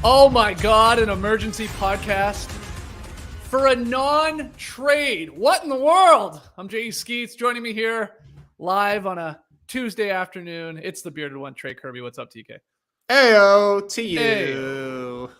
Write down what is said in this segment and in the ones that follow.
Oh my God, an emergency podcast for a non-trade. What in the world? I'm J.E. Skeets, joining me here live on a Tuesday afternoon. It's the Bearded One, Trey Kirby. What's up, TK? Ayo to you. Ayo.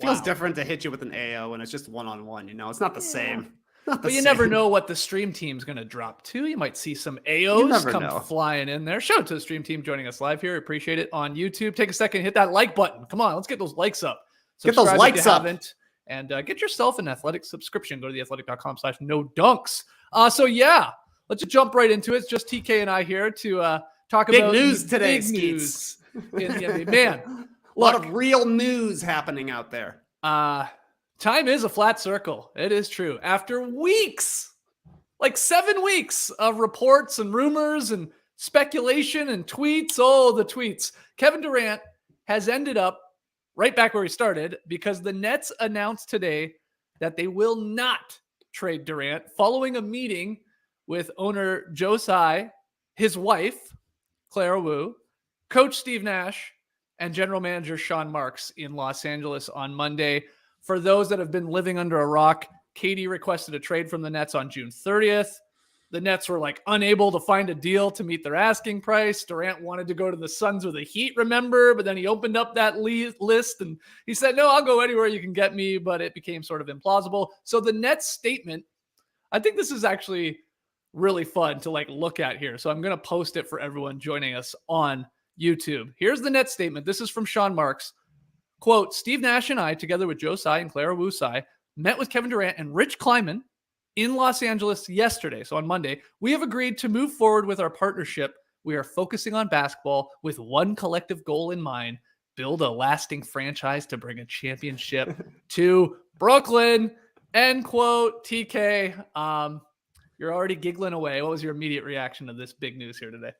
Feels Wow. different to hit you with an AO when it's just one-on-one, It's not the same. But you never know what the stream team's going to drop to. You might see some AOs come flying in there. Shout out to the stream team joining us live here. Appreciate it on YouTube. Take a second, hit that like button. Come on, let's get those likes up. Subscribe get those likes up. And get yourself an athletic subscription. Go to theathletic.com/no-dunks. So yeah, let's just jump right into it. It's just TK and I here to talk big about news today. Big news in the NBA. Man, a lot of real news happening out there. Time is a flat circle. It is true. After weeks, like 7 weeks of reports and rumors and speculation and tweets, the tweets, Kevin Durant has ended up right back where he started because the Nets announced today that they will not trade Durant following a meeting with owner Joe Tsai, his wife, Clara Wu, coach Steve Nash, and general manager Sean Marks in Los Angeles on Monday. For those that have been living under a rock, Katie requested a trade from the Nets on June 30th. The Nets were unable to find a deal to meet their asking price. Durant wanted to go to the Suns or the Heat, remember? But then he opened up that list and he said, no, I'll go anywhere you can get me. But it became sort of implausible. So the Nets statement, I think this is actually really fun to look at here. So I'm going to post it for everyone joining us on YouTube. Here's the Nets statement. This is from Sean Marks. Quote, Steve Nash and I, together with Joe Tsai and Clara Wu Tsai, met with Kevin Durant and Rich Kleiman in Los Angeles yesterday. So on Monday, we have agreed to move forward with our partnership. We are focusing on basketball with one collective goal in mind, build a lasting franchise to bring a championship to Brooklyn. End quote. TK, you're already giggling away. What was your immediate reaction to this big news here today?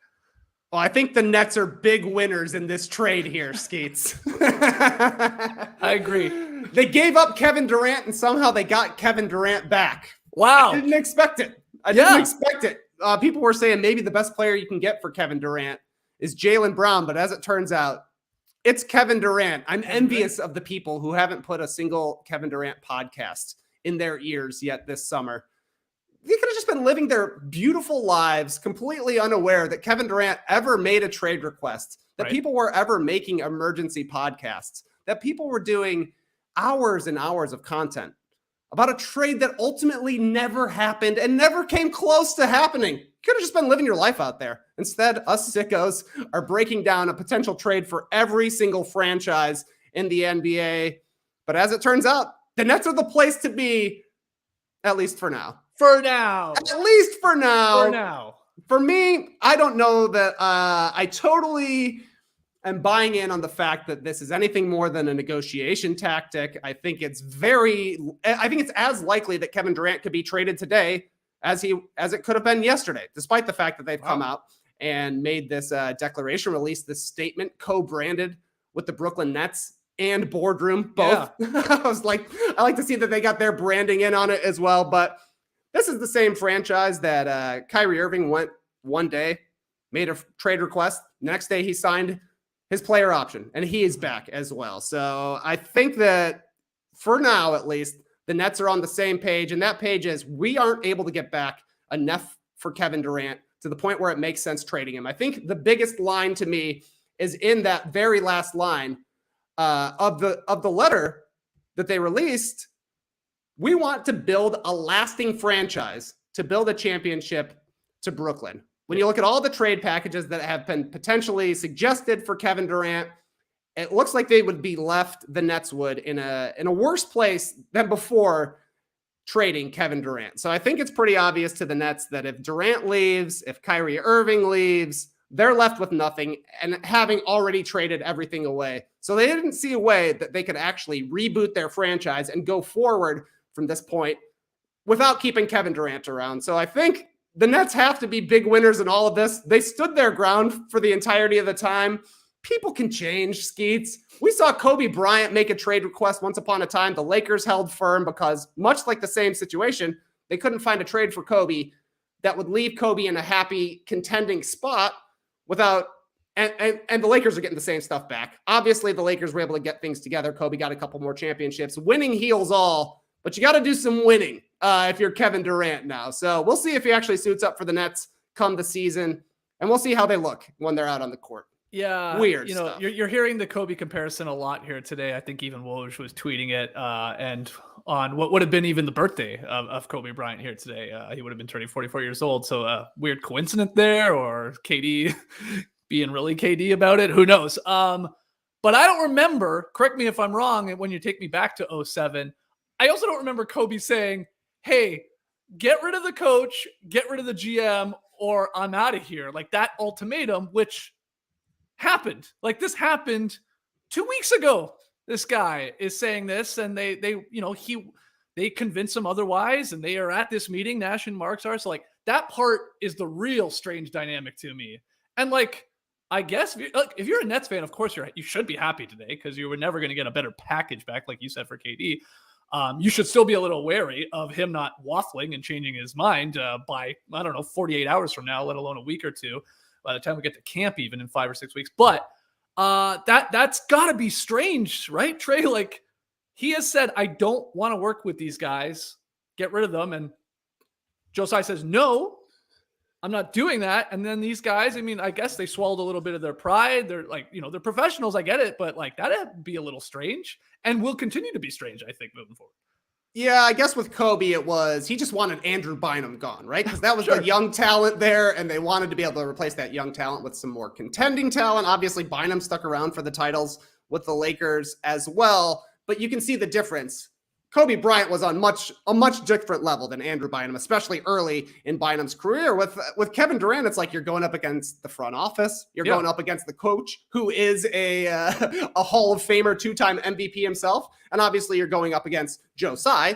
Well, I think the Nets are big winners in this trade here, Skeets. I agree. They gave up Kevin Durant and somehow they got Kevin Durant back. Wow. I didn't expect it. I didn't expect it. People were saying maybe the best player you can get for Kevin Durant is Jaylen Brown, but as it turns out, it's Kevin Durant. I'm envious of the people who haven't put a single Kevin Durant podcast in their ears yet this summer. They could have just been living their beautiful lives completely unaware that Kevin Durant ever made a trade request, that people were ever making emergency podcasts, that people were doing hours and hours of content about a trade that ultimately never happened and never came close to happening. You could have just been living your life out there. Instead, us sickos are breaking down a potential trade for every single franchise in the NBA. But as it turns out, the Nets are the place to be, at least for now. For now. At least for now. For now. For me, I don't know that I totally am buying in on the fact that this is anything more than a negotiation tactic. I think it's as likely that Kevin Durant could be traded today as it could have been yesterday, despite the fact that they've come out and made this declaration, released this statement co-branded with the Brooklyn Nets and boardroom both. Yeah. I like to see that they got their branding in on it as well, but this is the same franchise that Kyrie Irving went one day, made a trade request. Next day, he signed his player option, and he is back as well. So I think that for now, at least, the Nets are on the same page, and that page is we aren't able to get back enough for Kevin Durant to the point where it makes sense trading him. I think the biggest line to me is in that very last line of the letter that they released. We want to build a lasting franchise to build a championship to Brooklyn. When you look at all the trade packages that have been potentially suggested for Kevin Durant, it looks like they would be left, the Nets would, in a worse place than before trading Kevin Durant. So I think it's pretty obvious to the Nets that if Durant leaves, if Kyrie Irving leaves, they're left with nothing and having already traded everything away. So they didn't see a way that they could actually reboot their franchise and go forward from this point without keeping Kevin Durant around. So I think the Nets have to be big winners in all of this. They stood their ground for the entirety of the time. People can change, Skeets. We saw Kobe Bryant make a trade request once upon a time. The Lakers held firm because, much like the same situation, they couldn't find a trade for Kobe that would leave Kobe in a happy contending spot without And the Lakers are getting the same stuff back. Obviously, the Lakers were able to get things together. Kobe got a couple more championships. Winning heals all, but you got to do some winning if you're Kevin Durant now. So we'll see if he actually suits up for the Nets come the season, and we'll see how they look when they're out on the court. Yeah, Weird stuff. You're hearing the Kobe comparison a lot here today. I think even Woj was tweeting it, and on what would have been even the birthday of Kobe Bryant here today. He would have been turning 44 years old. So weird coincidence there, or KD being really KD about it. Who knows? But I don't remember, correct me if I'm wrong, when you take me back to 2007, I also don't remember Kobe saying, hey, get rid of the coach, get rid of the GM, or I'm out of here. Like that ultimatum, which happened. Like this happened 2 weeks ago. This guy is saying this, and they convince him otherwise, and they are at this meeting. Nash and Marks are. So like that part is the real strange dynamic to me. And like, I guess if you're a Nets fan, of course you should be happy today because you were never going to get a better package back, like you said, for KD. You should still be a little wary of him not waffling and changing his mind by, 48 hours from now, let alone a week or two, by the time we get to camp, even in 5 or 6 weeks. But that's got to be strange, right, Trey? Like, he has said, I don't want to work with these guys. Get rid of them. And Josiah says, no, I'm not doing that. And then these guys, I mean, I guess they swallowed a little bit of their pride. They're like, they're professionals. I get it. But like, that'd be a little strange and will continue to be strange, I think, moving forward. Yeah, I guess with Kobe, he just wanted Andrew Bynum gone, right? Because that was the young talent there, and they wanted to be able to replace that young talent with some more contending talent. Obviously, Bynum stuck around for the titles with the Lakers as well, but you can see the difference. Kobe Bryant was on a much different level than Andrew Bynum, especially early in Bynum's career. With Kevin Durant, it's like you're going up against the front office. You're going up against the coach, who is a Hall of Famer, 2-time MVP himself. And obviously you're going up against Josiah,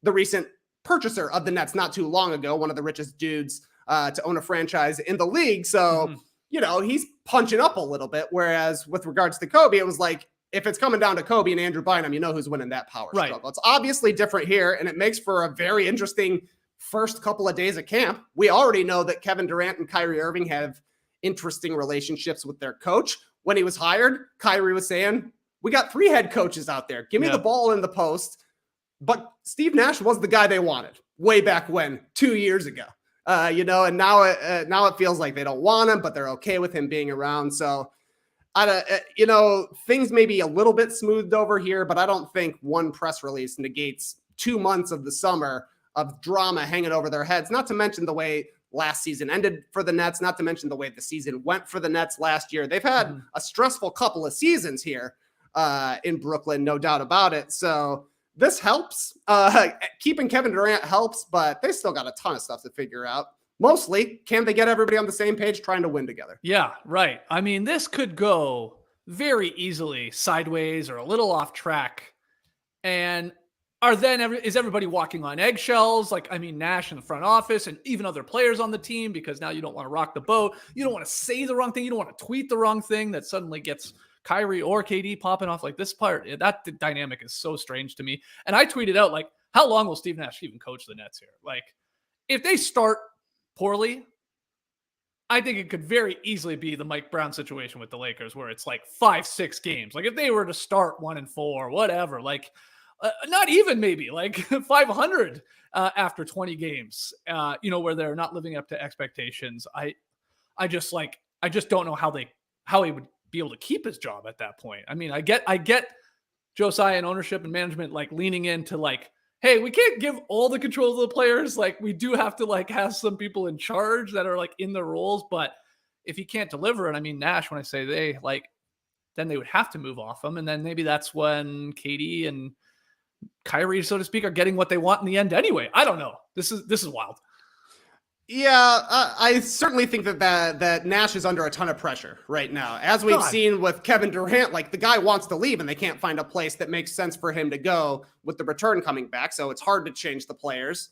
the recent purchaser of the Nets not too long ago, one of the richest dudes to own a franchise in the league. So, he's punching up a little bit. Whereas with regards to Kobe, it was like, if it's coming down to Kobe and Andrew Bynum, you know who's winning that power struggle. It's obviously different here, and it makes for a very interesting first couple of days of camp. We already know that Kevin Durant and Kyrie Irving have interesting relationships with their coach. When he was hired, Kyrie was saying, we got 3 head coaches out there. Give me the ball in the post. But Steve Nash was the guy they wanted way back when, 2 years ago. And now it feels like they don't want him, but they're okay with him being around. So, things may be a little bit smoothed over here, but I don't think one press release negates 2 months of the summer of drama hanging over their heads, not to mention the way last season ended for the Nets, not to mention the way the season went for the Nets last year. They've had a stressful couple of seasons here in Brooklyn, no doubt about it. So this helps. Keeping Kevin Durant helps, but they still got a ton of stuff to figure out. Mostly, can they get everybody on the same page trying to win together? Yeah, right. I mean, this could go very easily sideways or a little off track. And is everybody walking on eggshells? Like, I mean, Nash in the front office and even other players on the team, because now you don't want to rock the boat. You don't want to say the wrong thing. You don't want to tweet the wrong thing that suddenly gets Kyrie or KD popping off. Like, this part, that dynamic is so strange to me. And I tweeted out, like, how long will Steve Nash even coach the Nets here? Like, if they start poorly, I think it could very easily be the Mike Brown situation with the Lakers, where it's like 5-6 games. Like if they were to start 1-4, whatever, like not even maybe like 500 after 20 games, where they're not living up to expectations. I just don't know how he would be able to keep his job at that point. I mean, I get Josiah and ownership and management like leaning into like, hey, we can't give all the control to the players. Like we do have to like have some people in charge that are like in their roles. But if he can't deliver, and I mean Nash, when I say they, like, then they would have to move off him. And then maybe that's when KD and Kyrie, so to speak, are getting what they want in the end anyway. I don't know. This is wild. Yeah, I certainly think that Nash is under a ton of pressure right now. As we've seen with Kevin Durant, like the guy wants to leave and they can't find a place that makes sense for him to go with the return coming back. So it's hard to change the players.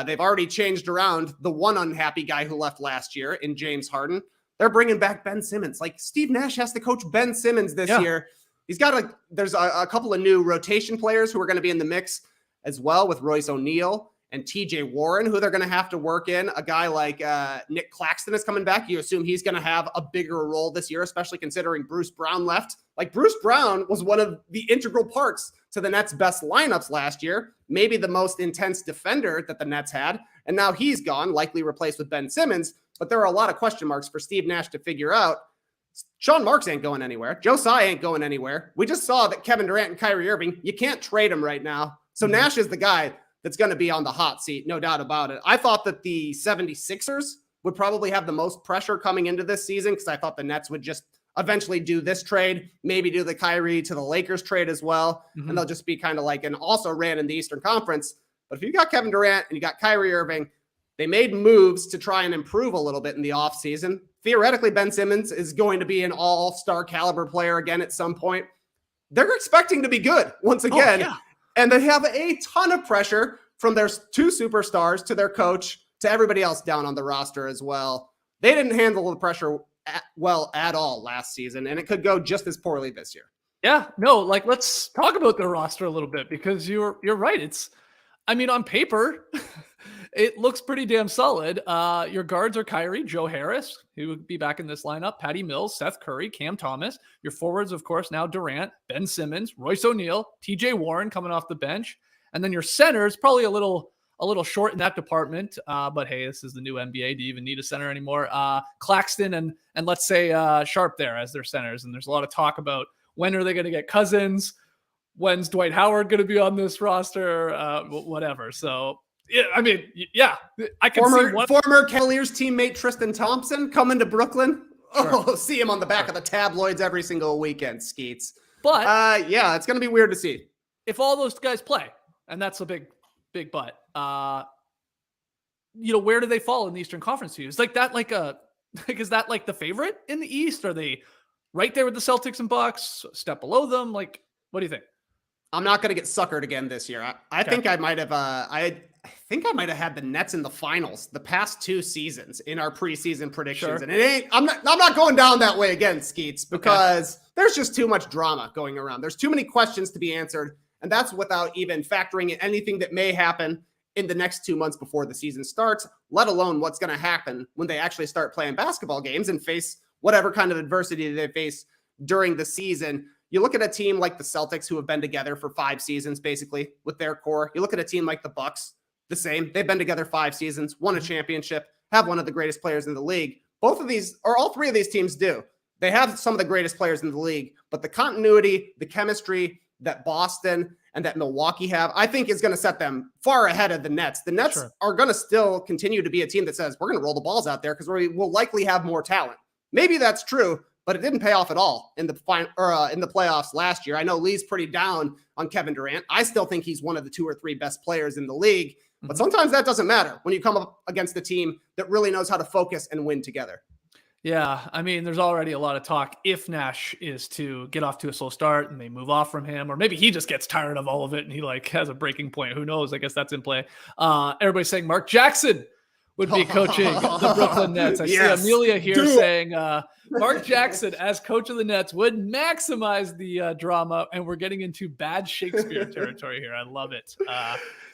They've already changed around the one unhappy guy who left last year in James Harden. They're bringing back Ben Simmons. Like Steve Nash has to coach Ben Simmons this year. He's got there's a couple of new rotation players who are going to be in the mix as well with Royce O'Neal and TJ Warren, who they're going to have to work in. A guy like Nick Claxton is coming back. You assume he's going to have a bigger role this year, especially considering Bruce Brown left. Like, Bruce Brown was one of the integral parts to the Nets' best lineups last year, maybe the most intense defender that the Nets had. And now he's gone, likely replaced with Ben Simmons. But there are a lot of question marks for Steve Nash to figure out. Sean Marks ain't going anywhere. Joe Tsai ain't going anywhere. We just saw that Kevin Durant and Kyrie Irving, you can't trade them right now. So Nash is the guy that's going to be on the hot seat, no doubt about it. I thought that the 76ers would probably have the most pressure coming into this season because I thought the Nets would just eventually do this trade, maybe do the Kyrie to the Lakers trade as well. And they'll just be kind of like, and also ran in the Eastern Conference. But if you got Kevin Durant and you got Kyrie Irving, they made moves to try and improve a little bit in the offseason. Theoretically, Ben Simmons is going to be an all-star caliber player again at some point. They're expecting to be good once again. Oh, yeah. And they have a ton of pressure from their two superstars to their coach to everybody else down on the roster as well. They didn't handle the pressure well at all last season, and it could go just as poorly this year. Yeah, no, like, let's talk about the roster a little bit because you're right. On paper, it looks pretty damn solid. Your guards are Kyrie, Joe Harris, who would be back in this lineup, Patty Mills, Seth Curry, Cam Thomas. Your forwards, of course, now Durant, Ben Simmons, Royce O'Neal, TJ Warren coming off the bench. And then your centers, probably a little short in that department. But hey, this is the new NBA. Do you even need a center anymore? Claxton and let's say Sharp there as their centers. And there's a lot of talk about when are they going to get Cousins? When's Dwight Howard going to be on this roster? Whatever. So, yeah, I can see former Cavaliers teammate Tristan Thompson coming to Brooklyn. Sure. Oh, see him on the back of the tabloids every single weekend, Skeets. But yeah, it's going to be weird to see if all those guys play, and that's a big but. Where do they fall in the Eastern Conference to you? Is like that is that like the favorite in the East? Are they right there with the Celtics and Bucks? Step below them? Like, what do you think? I'm not going to get suckered again this year. I think I might have. I think I might have had the Nets in the finals the past 2 seasons in our preseason predictions, sure. And it ain't. I'm not going down that way again, Skeets, because there's just too much drama going around. There's too many questions to be answered, and that's without even factoring in anything that may happen in the next 2 months before the season starts. Let alone what's going to happen when they actually start playing basketball games and face whatever kind of adversity they face during the season. You look at a team like the Celtics, who have been together for 5 seasons, basically, with their core. You look at a team like the Bucks, the same. They've been together 5 seasons, won a championship, have one of the greatest players in the league. Both of these, or all 3 of these teams do. They have some of the greatest players in the league, but the continuity, the chemistry that Boston and that Milwaukee have, I think is going to set them far ahead of the Nets. The Nets are going to still continue to be a team that says, we're going to roll the balls out there because we will likely have more talent. Maybe that's true, but it didn't pay off at all in the in the playoffs last year. I know Lee's pretty down on Kevin Durant. I still think he's one of the 2 or 3 best players in the league, but sometimes that doesn't matter when you come up against a team that really knows how to focus and win together. Yeah, there's already a lot of talk if Nash is to get off to a slow start and they move off from him, or maybe he just gets tired of all of it and he has a breaking point. Who knows? I guess that's in play. Everybody's saying Mark Jackson would be coaching the Brooklyn Nets. I see Amelia here saying Mark Jackson as coach of the Nets would maximize the drama, and we're getting into bad Shakespeare territory here. I love it.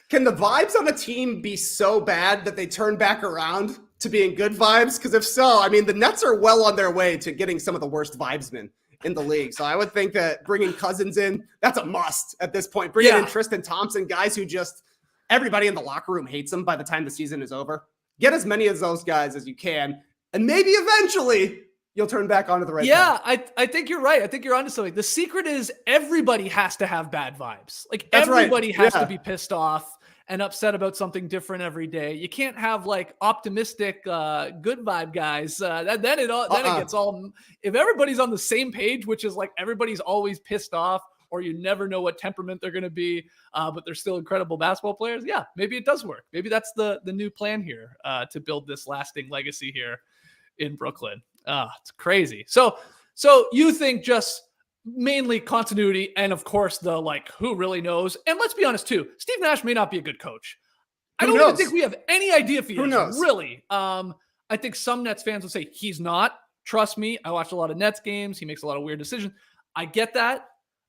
Can the vibes on a team be so bad that they turn back around to being good vibes? Because if so, the Nets are well on their way to getting some of the worst vibesmen in the league. So I would think that bringing Cousins in, that's a must at this point. Bringing in Tristan Thompson, guys who just everybody in the locker room hates them by the time the season is over. Get as many of those guys as you can, and maybe eventually you'll turn back onto the right path. I think you're right. I think you're onto something. The secret is everybody has to have bad vibes. Like, that's everybody has to be pissed off and upset about something different every day. You can't have like optimistic, good vibe guys. Then it gets all. If everybody's on the same page, which is like everybody's always pissed off, or you never know what temperament they're going to be, but they're still incredible basketball players. Yeah, maybe it does work. Maybe that's the new plan here to build this lasting legacy here in Brooklyn. It's crazy. So you think just mainly continuity, and of course the who really knows. And let's be honest too, Steve Nash may not be a good coach. I don't even think we have any idea if he is, really. I think some Nets fans would say he's not. Trust me, I watch a lot of Nets games. He makes a lot of weird decisions. I get that.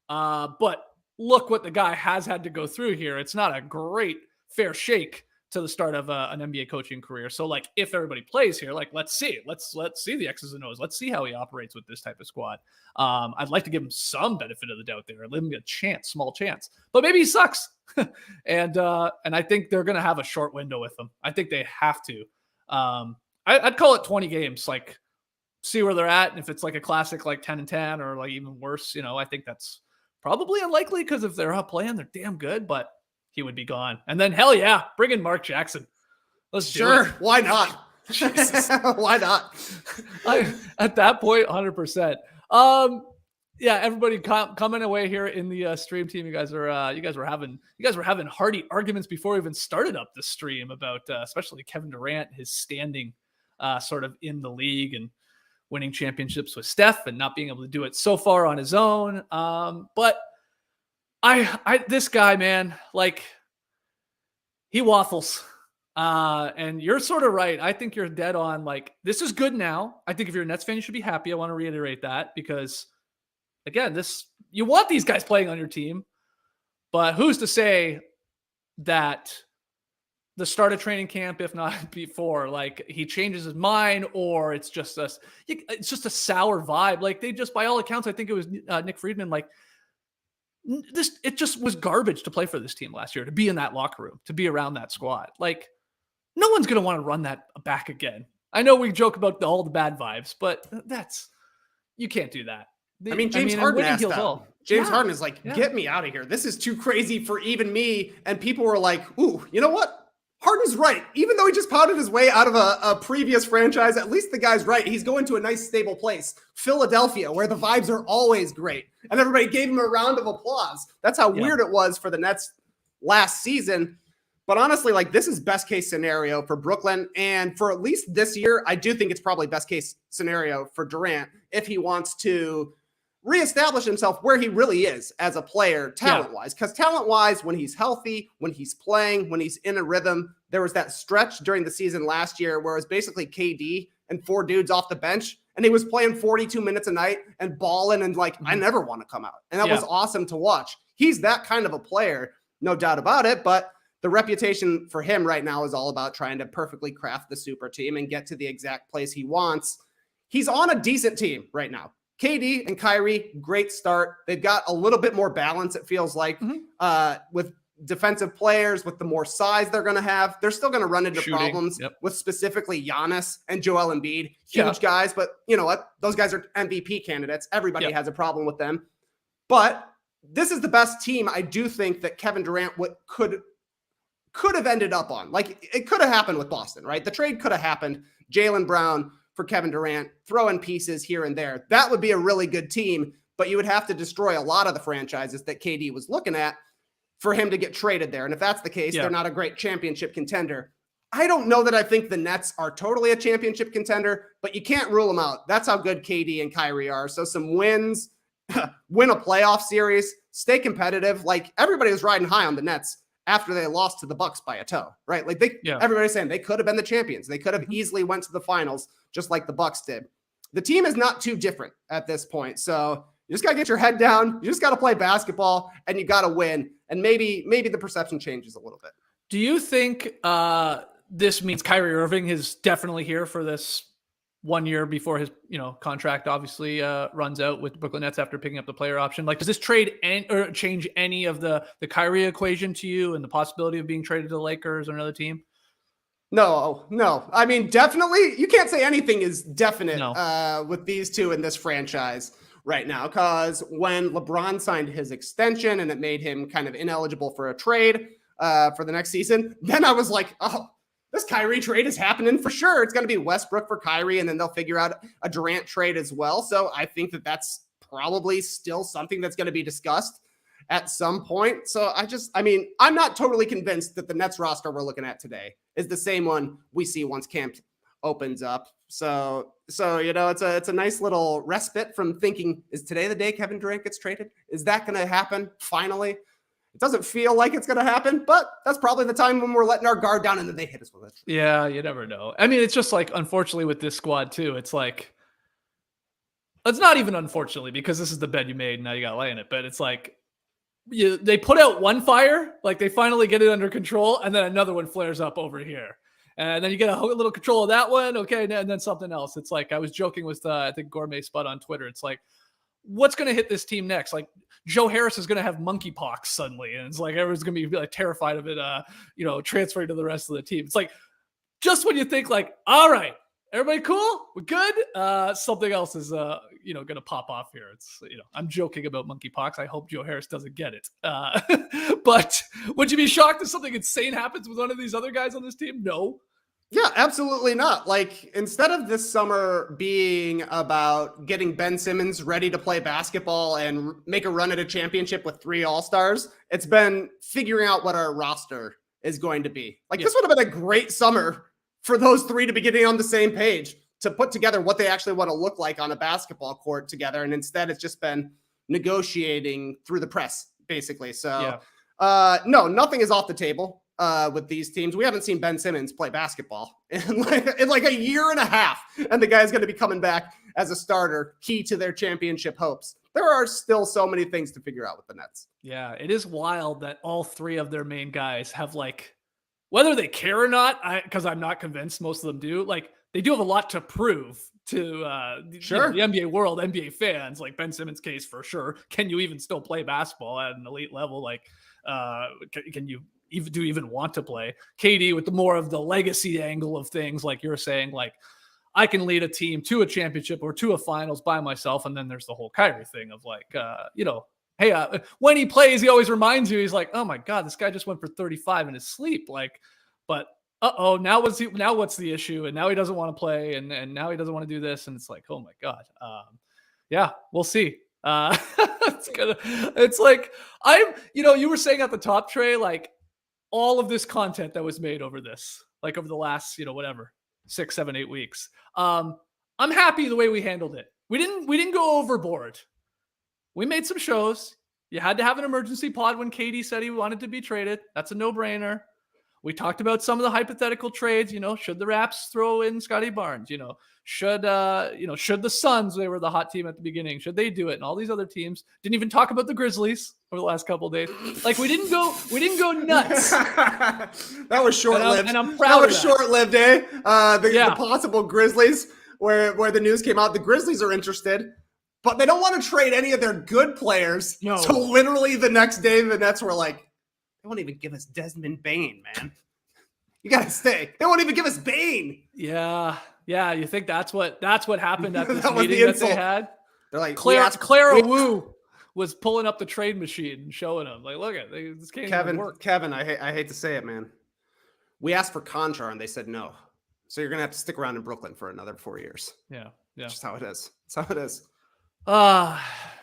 But look what the guy has had to go through here. It's not a great fair shake to the start of an NBA coaching career. So like, if everybody plays here, like, let's see the X's and O's. Let's see how he operates with this type of squad. I'd like to give him some benefit of the doubt there, let him get a chance, small chance, but maybe he sucks. and I think they're going to have a short window with him. I think they have to. I'd call it 20 games, like see where they're at. And if it's like a classic, like 10-10 or like even worse, I think that's probably unlikely because if they're out playing, they're damn good, but he would be gone. And then hell yeah, bring in Mark Jackson. Let's do it. Why not? Why not? At that point, 100%. Yeah, everybody coming away here in the stream team. You guys were having hearty arguments before we even started up the stream about especially Kevin Durant, his standing sort of in the league and winning championships with Steph and not being able to do it so far on his own. But this guy, man, like he waffles. And you're sort of right. I think you're dead on. Like, this is good now. I think if you're a Nets fan, you should be happy. I want to reiterate that because, again, you want these guys playing on your team. But who's to say that the start of training camp, if not before, like he changes his mind, or it's just a sour vibe. Like they just, by all accounts, I think it was Nick Friedman. Like it just was garbage to play for this team last year, to be in that locker room, to be around that squad. Like no one's going to want to run that back again. I know we joke about all the bad vibes, but you can't do that. James Harden asked that. James Harden is like, get me out of here. This is too crazy for even me. And people were like, ooh, you know what? Harden's right. Even though he just pounded his way out of a previous franchise, at least the guy's right. He's going to a nice, stable place, Philadelphia, where the vibes are always great. And everybody gave him a round of applause. That's how weird it was for the Nets last season. But honestly, like this is best case scenario for Brooklyn. And for at least this year, I do think it's probably best case scenario for Durant if he wants to reestablish himself where he really is as a player, talent-wise. Because talent-wise, when he's healthy, when he's playing, when he's in a rhythm, there was that stretch during the season last year where it was basically KD and 4 dudes off the bench, and he was playing 42 minutes a night and balling and like, I never want to come out. And that was awesome to watch. He's that kind of a player, no doubt about it, but the reputation for him right now is all about trying to perfectly craft the super team and get to the exact place he wants. He's on a decent team right now. KD and Kyrie, great start. They've got a little bit more balance, it feels like, with defensive players, with the more size they're going to have. They're still going to run into problems with specifically Giannis and Joel Embiid. Huge guys, but you know what? Those guys are MVP candidates. Everybody has a problem with them. But this is the best team I do think that Kevin Durant could have ended up on. Like, it could have happened with Boston, right? The trade could have happened. Jaylen Brown for Kevin Durant, throw in pieces here and there. That would be a really good team, but you would have to destroy a lot of the franchises that KD was looking at for him to get traded there. And if that's the case, they're not a great championship contender. I don't know that I think the Nets are totally a championship contender, but you can't rule them out. That's how good KD and Kyrie are. So some wins, win a playoff series, stay competitive. Like everybody was riding high on the Nets after they lost to the Bucks by a toe, right? Like everybody's saying they could have been the champions. They could have easily went to the finals just like the Bucks did. The team is not too different at this point. So you just got to get your head down. You just got to play basketball and you got to win. And maybe the perception changes a little bit. Do you think this means Kyrie Irving is definitely here for this 1 year before his contract obviously runs out with the Brooklyn Nets after picking up the player option? Like, does this trade or change any of the Kyrie equation to you and the possibility of being traded to the Lakers or another team? No. I mean, definitely, you can't say anything is definite with these two in this franchise right now, because when LeBron signed his extension and it made him kind of ineligible for a trade for the next season, then I was like, oh, this Kyrie trade is happening for sure. It's going to be Westbrook for Kyrie, and then they'll figure out a Durant trade as well. So I think that that's probably still something that's going to be discussed at some point. So I'm not totally convinced that the Nets roster we're looking at today is the same one we see once camp opens up. So it's a nice little respite from thinking, is today the day Kevin Durant gets traded? Is that going to happen finally? It doesn't feel like it's going to happen, but that's probably the time when we're letting our guard down and then they hit us with it. Yeah, you never know. I mean, it's just like, unfortunately with this squad too, it's like, it's not even unfortunately because this is the bed you made and now you got to lay in it, but it's like, they put out one fire, like they finally get it under control, and then another one flares up over here. And then you get a little control of that one. Okay. And then something else. It's like, I was joking with, I think Gourmet Spud on Twitter. It's like, what's going to hit this team next? Like Joe Harris is going to have monkeypox suddenly. And it's like, everyone's going to be like terrified of it, transferring to the rest of the team. It's like, just when you think like, all right, everybody cool? We're good. Something else is, going to pop off here. It's, I'm joking about monkeypox. I hope Joe Harris doesn't get it. But would you be shocked if something insane happens with one of these other guys on this team? No. Yeah, absolutely not. Like, instead of this summer being about getting Ben Simmons ready to play basketball and make a run at a championship with 3 All-Stars, it's been figuring out what our roster is going to be. Like, this would have been a great summer for those 3 to be getting on the same page, to put together what they actually want to look like on a basketball court together. And instead, it's just been negotiating through the press, basically. So, no, nothing is off the table. With these teams. We haven't seen Ben Simmons play basketball in like a year and a half, and the guy's going to be coming back as a starter, key to their championship hopes. There are still so many things to figure out with the Nets. Yeah, it is wild that all 3 of their main guys have, like, whether they care or not, because I'm not convinced most of them do, like, they do have a lot to prove to the NBA world, NBA fans, like Ben Simmons' case for sure. Can you even still play basketball at an elite level? Like, can you even want to play? KD with the more of the legacy angle of things, like you're saying, like I can lead a team to a championship or to a finals by myself. And then there's the whole Kyrie thing of like, hey, when he plays, he always reminds you, he's like, oh my God, this guy just went for 35 in his sleep. Like, but now what's the issue? And now he doesn't want to play, and now he doesn't want to do this. And it's like, oh my God. Yeah, we'll see. It's like, you were saying at the top, Trey, like, all of this content that was made over this, like over the last, 6, 7, 8 weeks. I'm happy the way we handled it. We didn't go overboard. We made some shows. You had to have an emergency pod when KD said he wanted to be traded. That's a no-brainer. We talked about some of the hypothetical trades, should the Raps throw in Scotty Barnes, should the Suns, they were the hot team at the beginning, should they do it? And all these other teams. Didn't even talk about the Grizzlies over the last couple of days. Like, we didn't go nuts. That was short-lived. And I'm proud of that. Was short-lived, eh? The possible Grizzlies, where the news came out, the Grizzlies are interested, but they don't want to trade any of their good players. No. So literally the next day, the Nets were like, they won't even give us Desmond Bane, man. You gotta stay. They won't even give us Bane. Yeah. You think that's what happened at this meeting that they had? They're like, Clara Wu was pulling up the trade machine and showing them, like, look at this can't even work. Kevin, I hate to say it, man. We asked for Conchar and they said no. So you're gonna have to stick around in Brooklyn for another 4 years. Yeah. That's just how it is. That's how it is.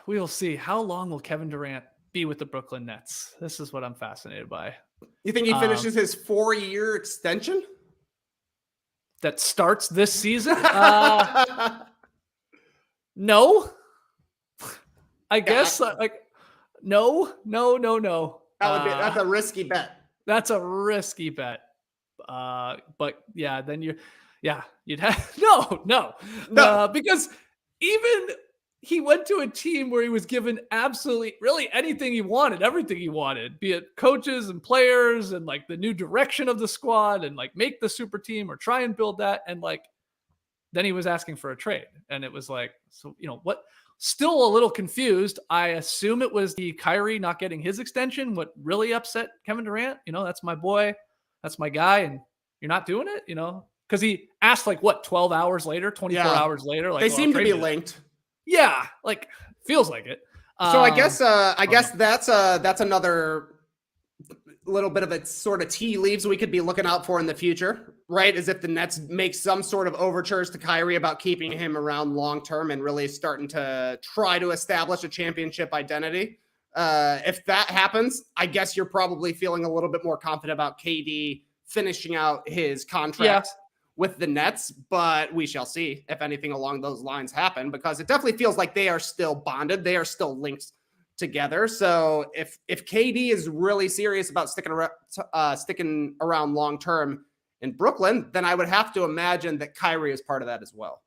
We will see. How long will Kevin Durant be with the Brooklyn Nets? This is what I'm fascinated by. You think he finishes his 4-year extension that starts this season? No, I guess no. That's a risky bet. That's a risky bet. But yeah, then you'd have no. Because even he went to a team where he was given absolutely really anything he wanted, everything he wanted, be it coaches and players and like the new direction of the squad and like make the super team or try and build that. And like, then he was asking for a trade. And it was like, so, what? Still a little confused. I assume it was the Kyrie not getting his extension. What really upset Kevin Durant? That's my boy. That's my guy. And you're not doing it, because he asked like 12 hours later, 24 hours later. Like, they seem to be linked. Yeah, like feels like it. So I guess that's another little bit of a sort of tea leaves we could be looking out for in the future, right? As if the Nets make some sort of overtures to Kyrie about keeping him around long term and really starting to try to establish a championship identity. If that happens, I guess you're probably feeling a little bit more confident about KD finishing out his contract with the Nets, but we shall see if anything along those lines happen, because it definitely feels like they are still bonded. They are still linked together. So if KD is really serious about sticking around long term in Brooklyn, then I would have to imagine that Kyrie is part of that as well.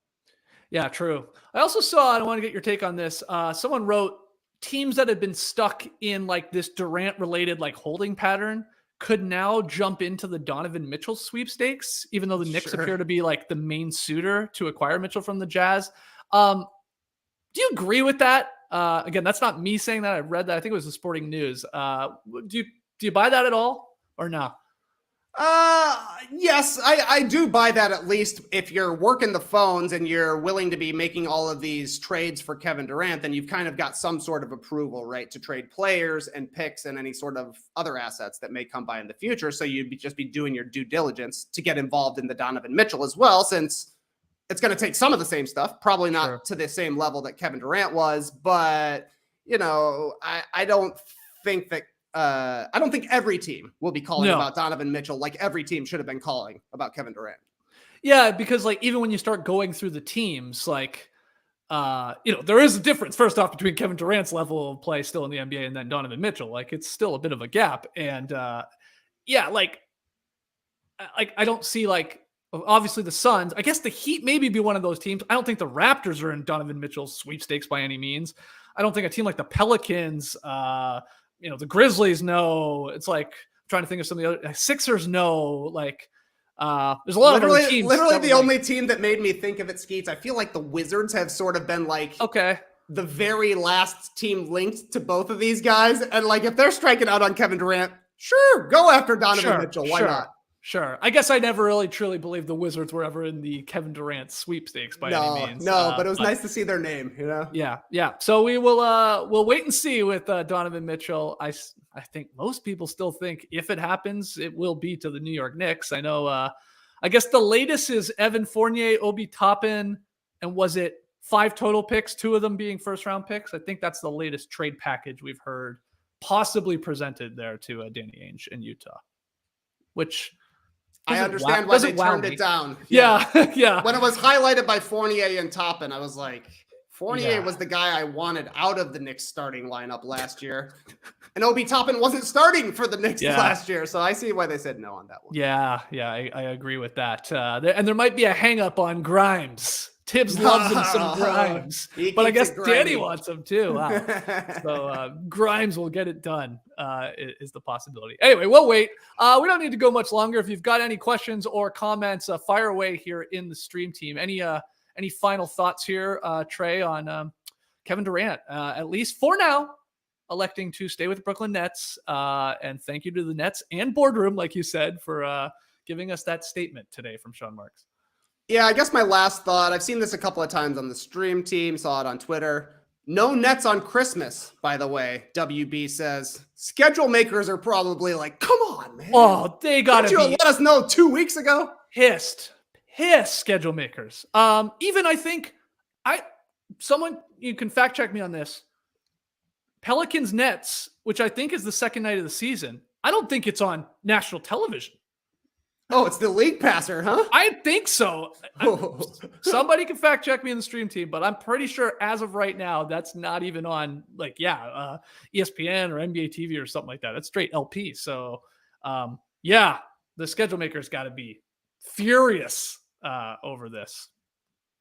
Yeah, true. I also saw, and I want to get your take on this. Someone wrote teams that have been stuck in like this Durant related like holding pattern could now jump into the Donovan Mitchell sweepstakes, even though the Knicks appear to be like the main suitor to acquire Mitchell from the Jazz. Do you agree with that? Again, that's not me saying that. I read that. I think it was the Sporting News. Do you buy that at all or no? Yes, I do buy that, at least if you're working the phones and you're willing to be making all of these trades for Kevin Durant, then you've kind of got some sort of approval, right, to trade players and picks and any sort of other assets that may come by in the future. So you'd just be doing your due diligence to get involved in the Donovan Mitchell as well, since it's going to take some of the same stuff, probably not to the same level that Kevin Durant was, but I don't think that I don't think every team will be calling about Donovan Mitchell like every team should have been calling about Kevin Durant. Yeah, because like even when you start going through the teams, like there is a difference first off between Kevin Durant's level of play still in the NBA and then Donovan Mitchell. Like it's still a bit of a gap. And like I don't see like obviously the Suns. I guess the Heat maybe be one of those teams. I don't think the Raptors are in Donovan Mitchell's sweepstakes by any means. I don't think a team like the Pelicans, the Grizzlies, no. It's like I'm trying to think of some of the other Sixers, no. Like there's a lot of other teams. Literally the only team that made me think of it, Skeets, I feel like the Wizards have sort of been like the very last team linked to both of these guys. And like if they're striking out on Kevin Durant, sure, go after Donovan Mitchell. Why not? Sure. I guess I never really truly believed the Wizards were ever in the Kevin Durant sweepstakes by any means. No, but it was nice to see their name, Yeah. So we will we'll wait and see with Donovan Mitchell. I think most people still think if it happens, it will be to the New York Knicks. I know I guess the latest is Evan Fournier, Obi Toppin, and was it 5 total picks, 2 of them being first round picks? I think that's the latest trade package we've heard possibly presented there to Danny Ainge in Utah, which I understand why they turned it down. Yeah. When it was highlighted by Fournier and Toppin, I was like, Fournier was the guy I wanted out of the Knicks starting lineup last year. And Obi Toppin wasn't starting for the Knicks last year. So I see why they said no on that one. Yeah, I agree with that. And there might be a hang up on Grimes. Tibbs loves him some Grimes, but I guess Danny wants him too. Wow. So Grimes will get it done is the possibility. Anyway, we'll wait. We don't need to go much longer. If you've got any questions or comments, fire away here in the stream team. Any final thoughts here, Trey, on Kevin Durant, at least for now, electing to stay with the Brooklyn Nets. And thank you to the Nets and boardroom, like you said, for giving us that statement today from Sean Marks. Yeah, I guess my last thought, I've seen this a couple of times on the stream team, saw it on Twitter. No Nets on Christmas, by the way, WB says. Schedule makers are probably like, come on, man. Oh, they got to let us know 2 weeks ago. Pissed schedule makers. Even I think, you can fact check me on this. Pelicans Nets, which I think is the second night of the season, I don't think it's on national television. Oh, it's the league passer, huh? I think so. Somebody can fact check me in the stream team, but I'm pretty sure as of right now, that's not even on ESPN or NBA TV or something like that. That's straight LP. So the schedule makers got to be furious over this.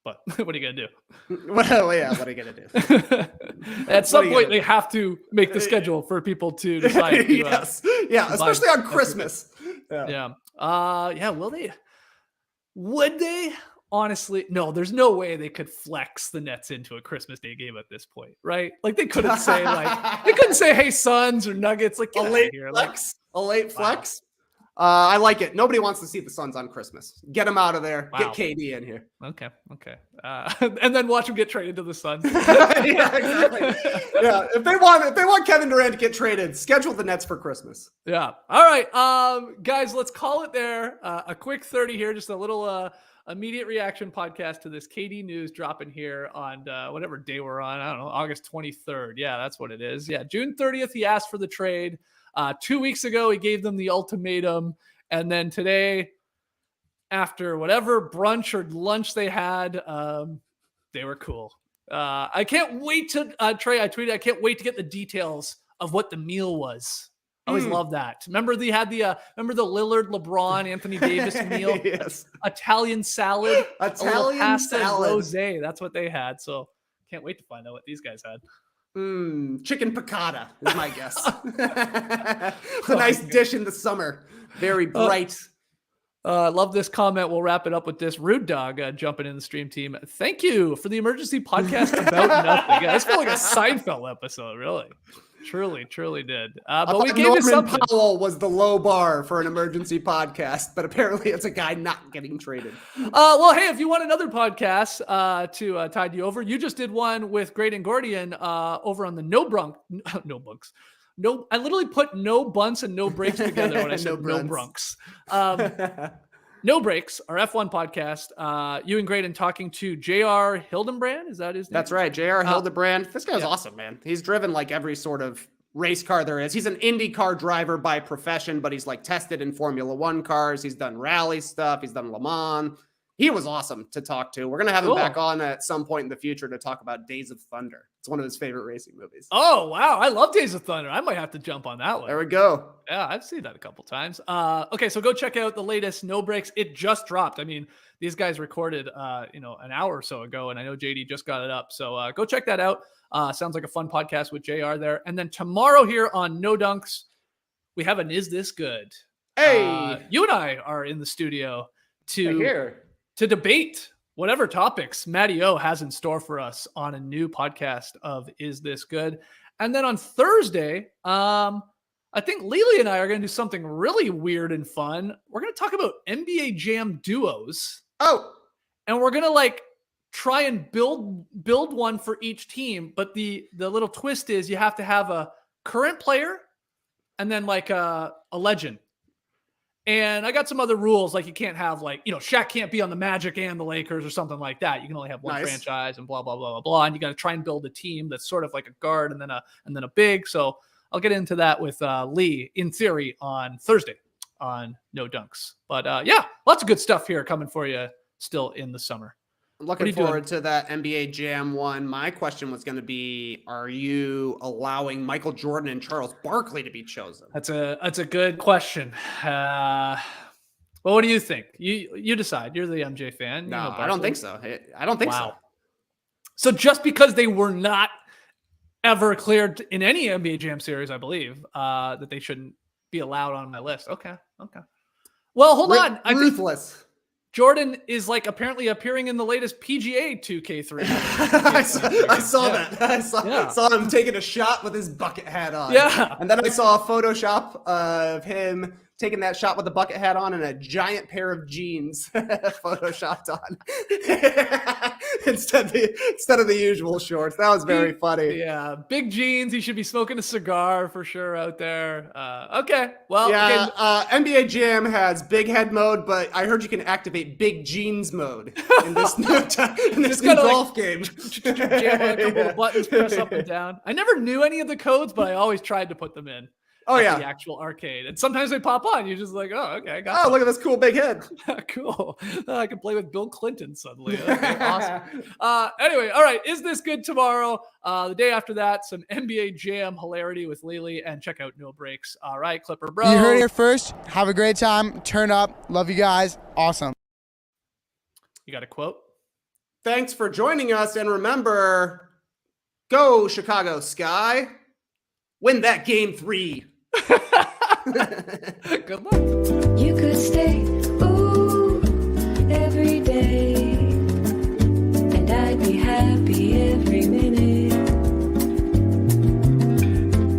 But what are you going to do? Well, yeah, what are you going to do? At some point, they have to make the schedule for people to decide. Especially on Christmas. Will they? Would they? Honestly, no, there's no way they could flex the Nets into a Christmas Day game at this point, right? Like they couldn't say hey, Suns or Nuggets, like a late flex. A late flex. I like it. Nobody wants to see the Suns on Christmas. Get them out of there. Wow. Get KD in here. Okay. And then watch him get traded to the Suns. Yeah, exactly. If they want Kevin Durant to get traded, schedule the Nets for Christmas. Yeah. All right, guys, let's call it there. A quick 30 here, just a little immediate reaction podcast to this KD news dropping here on whatever day we're on. I don't know, August 23rd. Yeah, that's what it is. Yeah, June 30th, he asked for the trade. 2 weeks ago, he gave them the ultimatum. And then today, after whatever brunch or lunch they had, they were cool. I can't wait to, Trey, I tweeted, I can't wait to get the details of what the meal was. I always love that. Remember they had remember the Lillard, LeBron, Anthony Davis meal? Yes. Italian salad. Italian pasta salad. And rosé. That's what they had. So can't wait to find out what these guys had. Chicken piccata is my guess. It's a nice dish in the summer. Very bright. Love this comment. We'll wrap it up with this. Rude Dog jumping in the stream team. Thank you for the emergency podcast about nothing. Yeah, this felt like a Seinfeld episode, really. Truly did. But we gave Norman it something. Powell was the low bar for an emergency podcast, but apparently it's a guy not getting traded. Well, hey, if you want another podcast to tide you over, you just did one with Great and Gordian over on the No Bunks. No, I literally put no bunts and no breaks together when I said no brunks. No Breaks, our F1 podcast. You and Graydon talking to J.R. Hildenbrand. Is that his name? That's right. J.R. Hildebrand. This guy's awesome, man. He's driven like every sort of race car there is. He's an Indy car driver by profession, but he's like tested in Formula One cars. He's done rally stuff. He's done Le Mans. He was awesome to talk to. We're going to have him back on at some point in the future to talk about Days of Thunder. It's one of his favorite racing movies. Oh, wow. I love Days of Thunder. I might have to jump on that one. There we go. Yeah, I've seen that a couple times. Okay, so go check out the latest No Breaks. It just dropped. I mean, these guys recorded, an hour or so ago, and I know JD just got it up. So go check that out. Sounds like a fun podcast with JR there. And then tomorrow here on No Dunks, we have an Is This Good? Hey! You and I are in the studio to debate whatever topics Matty O has in store for us on a new podcast of Is This Good? And then on Thursday, I think Lily and I are going to do something really weird and fun. We're going to talk about NBA Jam duos. Oh! And we're going to try and build one for each team. But the little twist is you have to have a current player and then a legend. And I got some other rules, like you can't have Shaq can't be on the Magic and the Lakers or something like that. You can only have one franchise and blah, blah, blah, blah, blah. And you got to try and build a team that's sort of like a guard and then a big. So I'll get into that with Lee in theory on Thursday on No Dunks. But lots of good stuff here coming for you still in the summer. I'm looking forward to that NBA Jam one. My question was going to be, are you allowing Michael Jordan and Charles Barkley to be chosen? That's a good question. Well, what do you think? You decide. You're the MJ fan. No, I don't think so. I don't think so. So just because they were not ever cleared in any NBA Jam series, I believe, that they shouldn't be allowed on my list. Okay. Well, hold on. Ruthless. Jordan is apparently appearing in the latest PGA 2K3. I saw that. I saw him taking a shot with his bucket hat on. Yeah. And then I saw a Photoshop of him taking that shot with the bucket hat on and a giant pair of jeans photoshopped on instead of the usual shorts. That was very funny. Yeah, big jeans. He should be smoking a cigar for sure out there. Okay, well, NBA Jam has big head mode, but I heard you can activate big jeans mode in this new golf game. Jam on a couple of buttons, press up and down. I never knew any of the codes, but I always tried to put them in. Oh, yeah. The actual arcade. And sometimes they pop on. You're just like, oh, okay. I got look at this cool big head. Cool. I can play with Bill Clinton suddenly. That's awesome. Anyway, all right. Is This Good tomorrow? The day after that, some NBA Jam hilarity with Lily, and check out No Breaks. All right, Clipper Bro. You heard it here first. Have a great time. Turn up. Love you guys. Awesome. You got a quote? Thanks for joining us. And remember, go Chicago Sky. Win that game 3. Good luck. You could stay, ooh, every day.